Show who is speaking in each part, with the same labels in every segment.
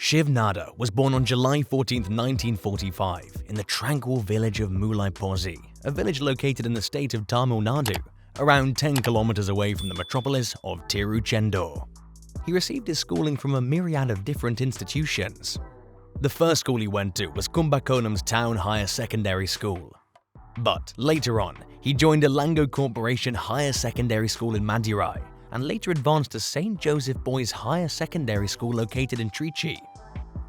Speaker 1: Shiv Nadar was born on July 14, 1945, in the tranquil village of Mulaipozi, a village located in the state of Tamil Nadu, around 10 kilometers away from the metropolis of Tiruchendur. He received his schooling from a myriad of different institutions. The first school he went to was Kumbakonam's Town Higher Secondary School. But later on, he joined Elango Corporation Higher Secondary School in Madurai, and later advanced to St. Joseph Boys Higher Secondary School located in Trichy.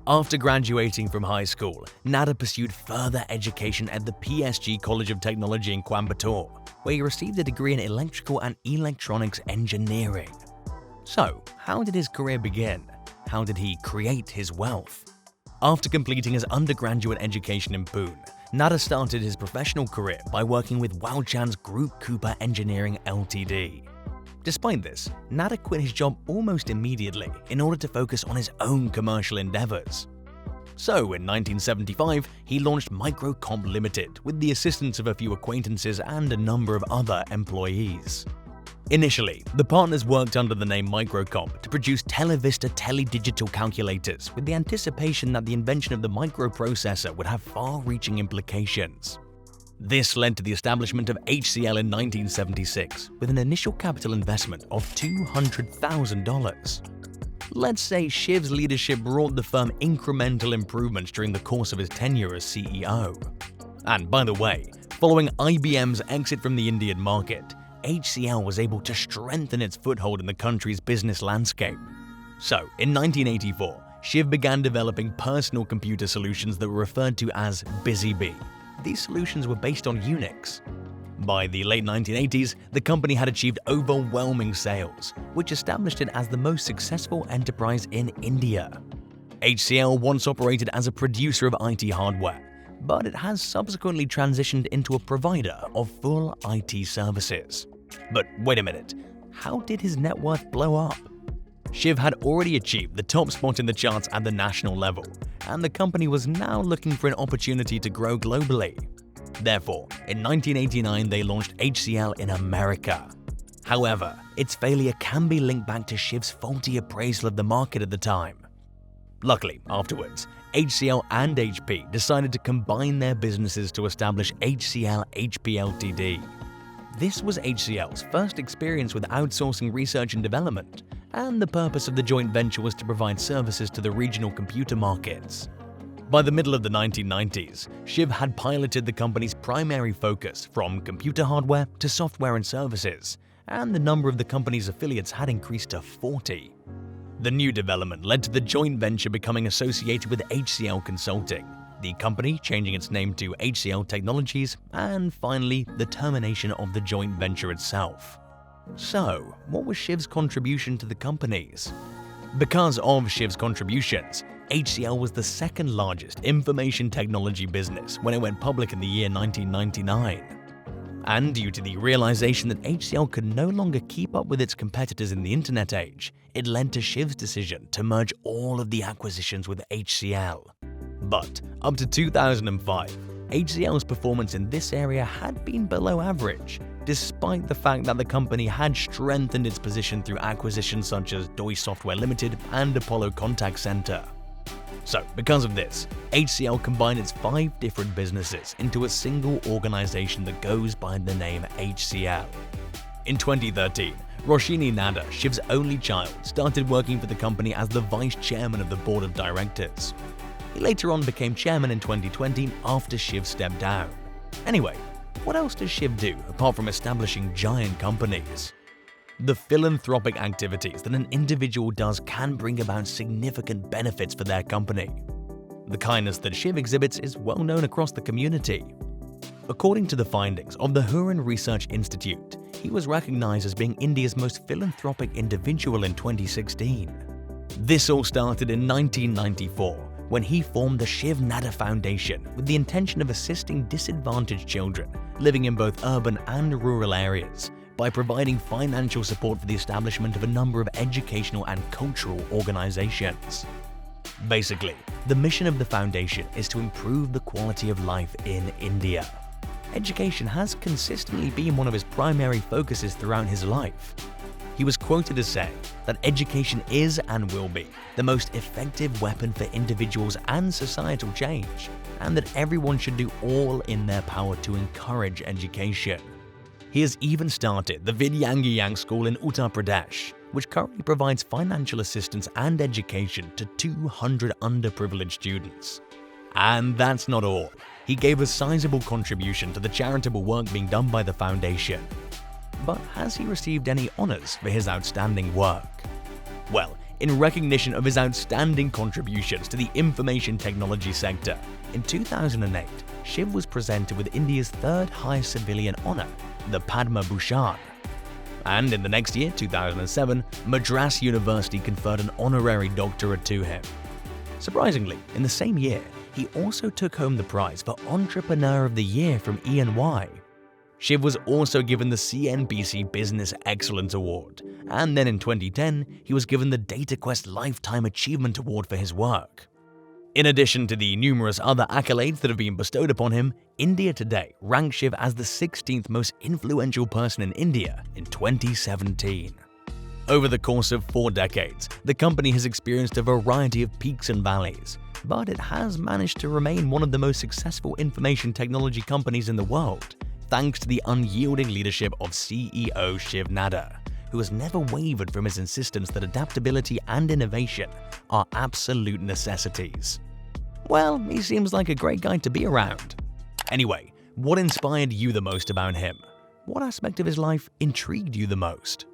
Speaker 1: After graduating from high school, Nadar pursued further education at the PSG College of Technology in Coimbatore, where he received a degree in electrical and electronics engineering. So, how did his career begin? How did he create his wealth? After completing his undergraduate education in Pune, Nadar started his professional career by working with Wowchans Group Cooper Engineering Ltd. Despite this, Nadar quit his job almost immediately in order to focus on his own commercial endeavors. So in 1975, he launched Microcomp Limited with the assistance of a few acquaintances and a number of other employees. Initially, the partners worked under the name Microcomp to produce Televista teledigital calculators with the anticipation that the invention of the microprocessor would have far-reaching implications. This led to the establishment of HCL in 1976 with an initial capital investment of $200,000. Let's say Shiv's leadership brought the firm incremental improvements during the course of his tenure as CEO. And by the way, following IBM's exit from the Indian market, HCL was able to strengthen its foothold in the country's business landscape. So, in 1984, Shiv began developing personal computer solutions that were referred to as Busy Bee. These solutions were based on Unix. By the late 1980s, the company had achieved overwhelming sales, which established it as the most successful enterprise in India. HCL once operated as a producer of IT hardware, but it has subsequently transitioned into a provider of full IT services. But wait a minute, how did his net worth blow up? Shiv had already achieved the top spot in the charts at the national level, and the company was now looking for an opportunity to grow globally. Therefore, in 1989 they launched HCL in America. However, its failure can be linked back to Shiv's faulty appraisal of the market at the time. Luckily, afterwards, HCL and HP decided to combine their businesses to establish HCL HP Ltd. This was HCL's first experience with outsourcing research and development, and the purpose of the joint venture was to provide services to the regional computer markets. By the middle of the 1990s, Shiv had piloted the company's primary focus from computer hardware to software and services, and the number of the company's affiliates had increased to 40. The new development led to the joint venture becoming associated with HCL Consulting, the company changing its name to HCL Technologies, and finally, the termination of the joint venture itself. So, what was Shiv's contribution to the companies? Because of Shiv's contributions, HCL was the second largest information technology business when it went public in the year 1999. And due to the realization that HCL could no longer keep up with its competitors in the internet age, it led to Shiv's decision to merge all of the acquisitions with HCL. But up to 2005, HCL's performance in this area had been below average, despite the fact that the company had strengthened its position through acquisitions such as Doi Software Limited and Apollo Contact Center. So, because of this, HCL combined its 5 different businesses into a single organization that goes by the name HCL. In 2013, Roshini Nadar, Shiv's only child, started working for the company as the vice chairman of the board of directors. He later on became chairman in 2020 after Shiv stepped down. Anyway, what else does Shiv do apart from establishing giant companies? The philanthropic activities that an individual does can bring about significant benefits for their company. The kindness that Shiv exhibits is well known across the community. According to the findings of the Huron Research Institute, he was recognized as being India's most philanthropic individual in 2016. This all started in 1994, when he formed the Shiv Nadar Foundation with the intention of assisting disadvantaged children living in both urban and rural areas by providing financial support for the establishment of a number of educational and cultural organizations. Basically, the mission of the foundation is to improve the quality of life in India. Education has consistently been one of his primary focuses throughout his life. He was quoted as saying that education is and will be the most effective weapon for individuals and societal change, and that everyone should do all in their power to encourage education. He has even started the Vidyangyang School in Uttar Pradesh, which currently provides financial assistance and education to 200 underprivileged students. And that's not all. He gave a sizable contribution to the charitable work being done by the foundation. But has he received any honors for his outstanding work? Well, in recognition of his outstanding contributions to the information technology sector, in 2008, Shiv was presented with India's third highest civilian honor, the Padma Bhushan. And in the next year, 2007, Madras University conferred an honorary doctorate to him. Surprisingly, in the same year, he also took home the prize for Entrepreneur of the Year from E&Y. Shiv was also given the CNBC Business Excellence Award, and then in 2010, he was given the DataQuest Lifetime Achievement Award for his work. In addition to the numerous other accolades that have been bestowed upon him, India Today ranked Shiv as the 16th most influential person in India in 2017. Over the course of 4 decades, the company has experienced a variety of peaks and valleys, but it has managed to remain one of the most successful information technology companies in the world, thanks to the unyielding leadership of CEO Shiv Nadar, who has never wavered from his insistence that adaptability and innovation are absolute necessities. Well, he seems like a great guy to be around. Anyway, what inspired you the most about him? What aspect of his life intrigued you the most?